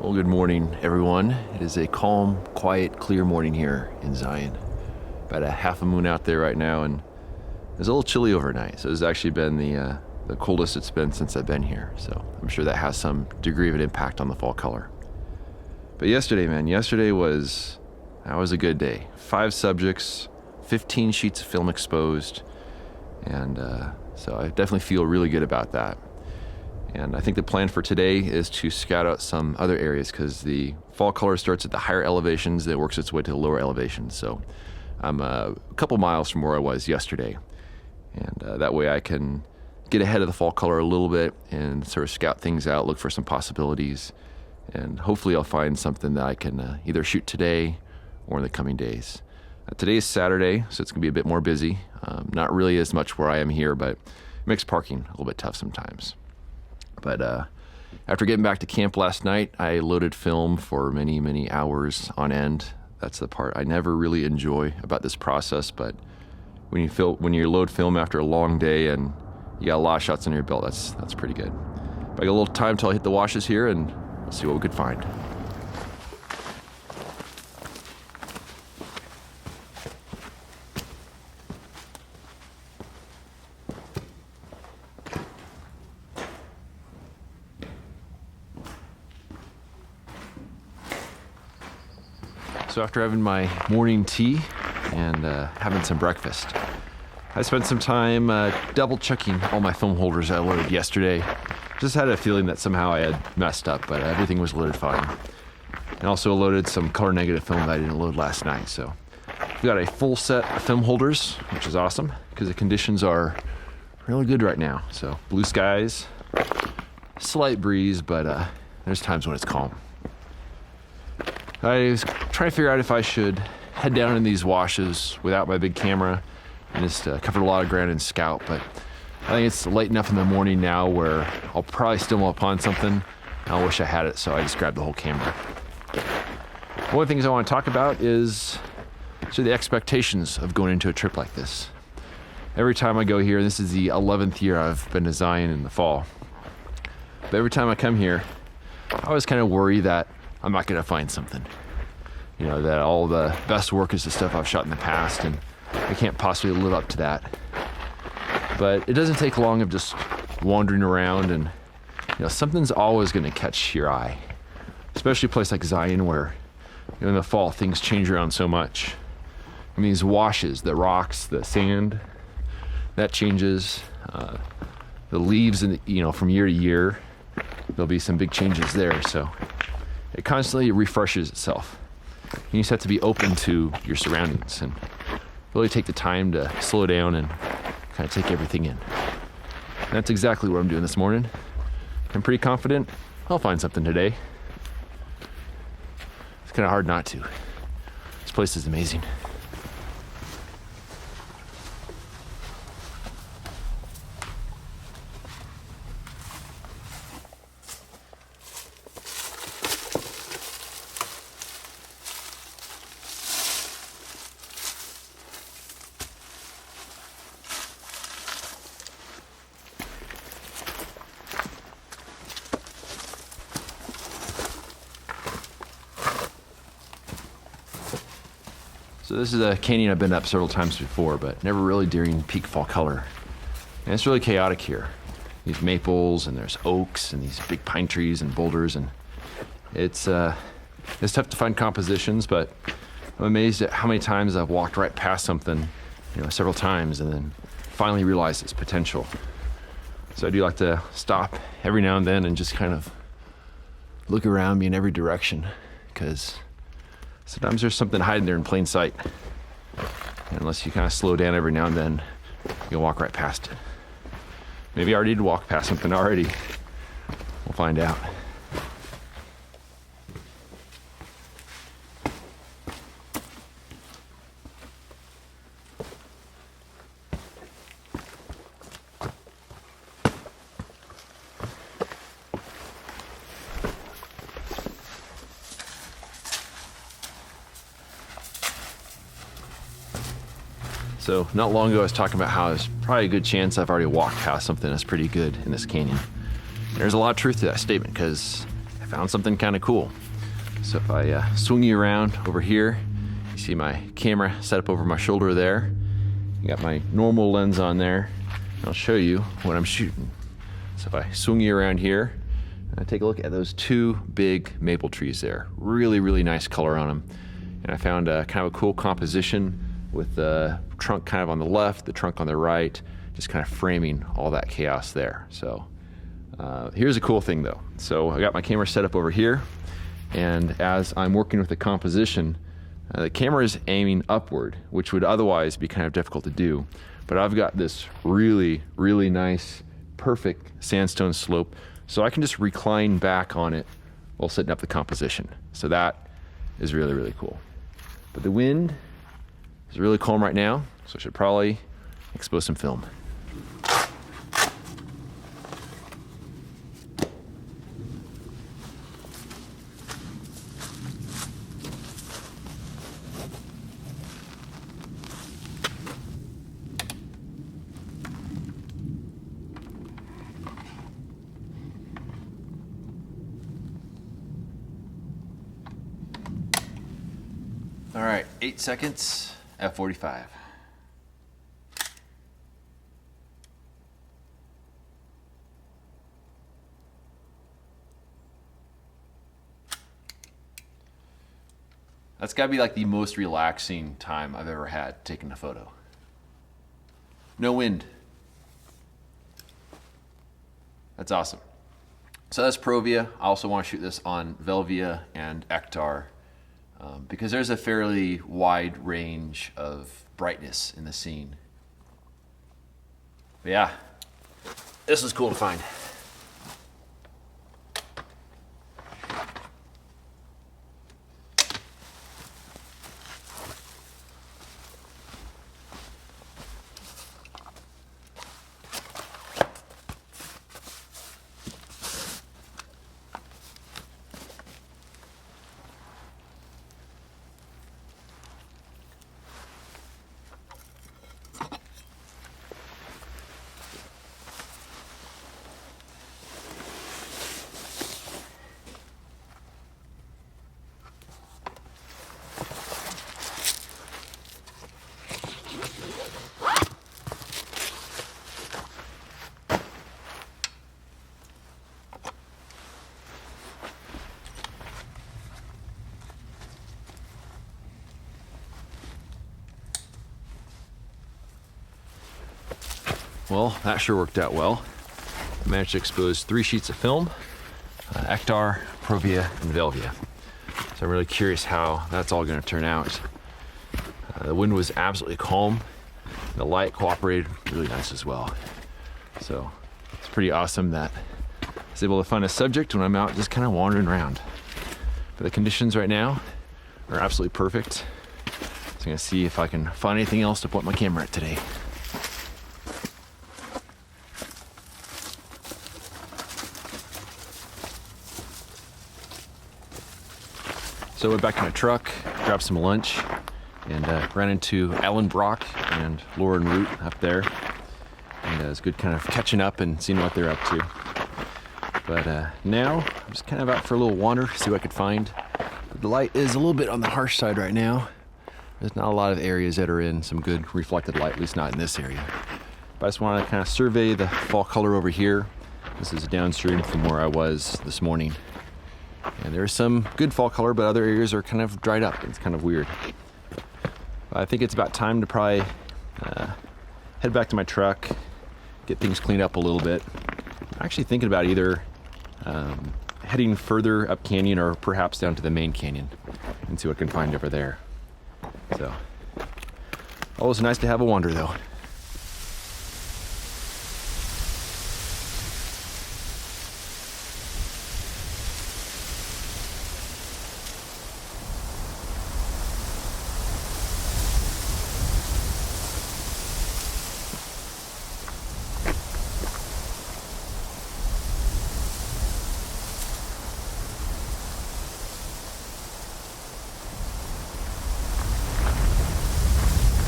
Well, good morning, everyone. It is a calm, quiet, clear morning here in Zion. About a half a moon out there right now, and it's a little chilly overnight. So it's actually been the coldest it's been since I've been here. So I'm sure that has some degree of an impact on the fall color. But yesterday was a good day. 5 subjects, 15 sheets of film exposed, and so I definitely feel really good about that. And I think the plan for today is to scout out some other areas because the fall color starts at the higher elevations, then it works its way to the lower elevations. So I'm a couple miles from where I was yesterday. And that way I can get ahead of the fall color a little bit and sort of scout things out, look for some possibilities. And hopefully I'll find something that I can either shoot today or in the coming days. Today is Saturday, so it's going to be a bit more busy. Not really as much where I am here, but it makes parking a little bit tough sometimes. But after getting back to camp last night, I loaded film for many, many hours on end. That's the part I never really enjoy about this process, but when you load film after a long day and you got a lot of shots under your belt, that's pretty good. But I got a little time till I hit the washes here, and we'll see what we could find. So after having my morning tea and having some breakfast, I spent some time double checking all my film holders I loaded yesterday. Just had a feeling that somehow I had messed up, but everything was loaded fine. And also loaded some color negative film that I didn't load last night. So we've got a full set of film holders, which is awesome because the conditions are really good right now. So blue skies, slight breeze, but there's times when it's calm. I was trying to figure out if I should head down in these washes without my big camera and just covered a lot of ground and scout, but I think it's late enough in the morning now where I'll probably stumble upon something and I wish I had it, so I just grabbed the whole camera. One of the things I want to talk about is the expectations of going into a trip like this. Every time I go here, and this is the 11th year I've been to Zion in the fall, but every time I come here, I always kind of worry that I'm not going to find something. You know, that all the best work is the stuff I've shot in the past, and I can't possibly live up to that. But it doesn't take long of just wandering around, and something's always going to catch your eye. Especially a place like Zion where in the fall things change around so much. I mean, these washes, the rocks, the sand, that changes. The leaves, from year to year, there'll be some big changes there. So it constantly refreshes itself. You just have to be open to your surroundings and really take the time to slow down and kind of take everything in. And that's exactly what I'm doing this morning. I'm pretty confident I'll find something today. It's kind of hard not to. This place is amazing. So this is a canyon I've been up several times before, but never really during peak fall color. And it's really chaotic here. These maples and there's oaks and these big pine trees and boulders, and it's tough to find compositions, but I'm amazed at how many times I've walked right past something, several times, and then finally realized its potential. So I do like to stop every now and then and just kind of look around me in every direction, because sometimes there's something hiding there in plain sight. And unless you kind of slow down every now and then, you'll walk right past it. Maybe I already did walk past something already. We'll find out. So not long ago I was talking about how there's probably a good chance I've already walked past something that's pretty good in this canyon. There's a lot of truth to that statement because I found something kind of cool. So if I swing you around over here, you see my camera set up over my shoulder there. You got my normal lens on there. I'll show you what I'm shooting. So if I swing you around here, take a look at those two big maple trees there. Really, really nice color on them. And I found kind of a cool composition with the trunk kind of on the left, the trunk on the right, just kind of framing all that chaos there. So here's a cool thing though. So I got my camera set up over here, and as I'm working with the composition, the camera is aiming upward, which would otherwise be kind of difficult to do. But I've got this really, really nice, perfect sandstone slope, so I can just recline back on it while setting up the composition. So that is really, really cool. But the wind is really calm right now, so I should probably expose some film. All right, 8 seconds, F45. That's gotta be like the most relaxing time I've ever had taking a photo. No wind. That's awesome. So that's Provia. I also want to shoot this on Velvia and Ektar, because there's a fairly wide range of brightness in the scene. But yeah, this was cool to find. Well, that sure worked out well. I managed to expose 3 sheets of film, Ektar, Provia, and Velvia. So I'm really curious how that's all going to turn out. The wind was absolutely calm. The light cooperated really nice as well. So it's pretty awesome that I was able to find a subject when I'm out just kind of wandering around. But the conditions right now are absolutely perfect. So I'm going to see if I can find anything else to point my camera at today. So I went back to my truck, grabbed some lunch, and ran into Alan Brock and Lauren Root up there. And it was good kind of catching up and seeing what they're up to. But now I'm just kind of out for a little wander, see what I could find. But the light is a little bit on the harsh side right now. There's not a lot of areas that are in some good reflected light, at least not in this area. But I just want to kind of survey the fall color over here. This is downstream from where I was this morning. And there's some good fall color, but other areas are kind of dried up. It's kind of weird. But I think it's about time to probably head back to my truck, get things cleaned up a little bit. I'm actually thinking about either heading further up canyon or perhaps down to the main canyon and see what I can find over there. So, always nice to have a wander though.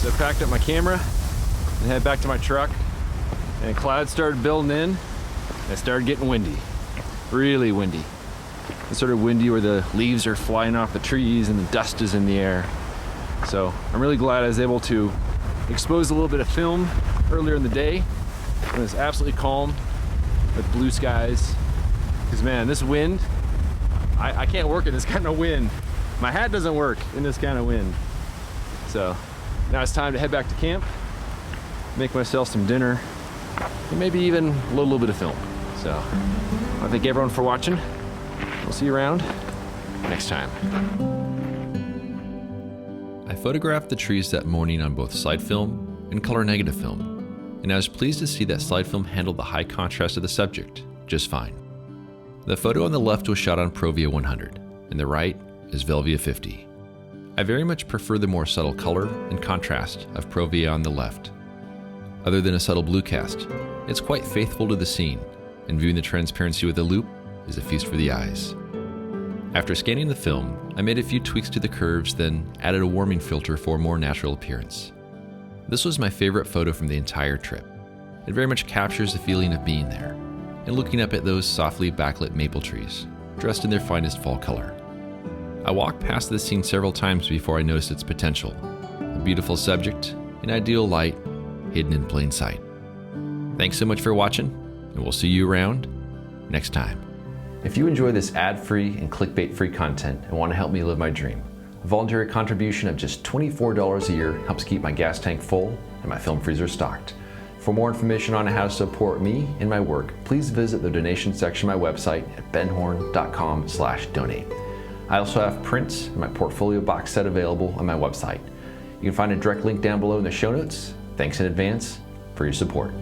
So I packed up my camera and head back to my truck, and clouds started building in and it started getting windy, really windy. It's sort of windy where the leaves are flying off the trees and the dust is in the air. So I'm really glad I was able to expose a little bit of film earlier in the day when it's absolutely calm with blue skies. Because man, this wind, I can't work in this kind of wind. My hat doesn't work in this kind of wind. So now it's time to head back to camp, make myself some dinner, and maybe even a little bit of film. So I thank everyone for watching. We'll see you around next time. I photographed the trees that morning on both slide film and color negative film, and I was pleased to see that slide film handled the high contrast of the subject just fine. The photo on the left was shot on Provia 100, and the right is Velvia 50. I very much prefer the more subtle color and contrast of Provia on the left. Other than a subtle blue cast, it's quite faithful to the scene, and viewing the transparency with a loupe is a feast for the eyes. After scanning the film, I made a few tweaks to the curves, then added a warming filter for a more natural appearance. This was my favorite photo from the entire trip. It very much captures the feeling of being there, and looking up at those softly backlit maple trees, dressed in their finest fall color. I walked past this scene several times before I noticed its potential. A beautiful subject, an ideal light, hidden in plain sight. Thanks so much for watching, and we'll see you around next time. If you enjoy this ad-free and clickbait-free content and want to help me live my dream, a voluntary contribution of just $24 a year helps keep my gas tank full and my film freezer stocked. For more information on how to support me and my work, please visit the donation section of my website at benhorne.com/donate. I also have prints and my portfolio box set available on my website. You can find a direct link down below in the show notes. Thanks in advance for your support.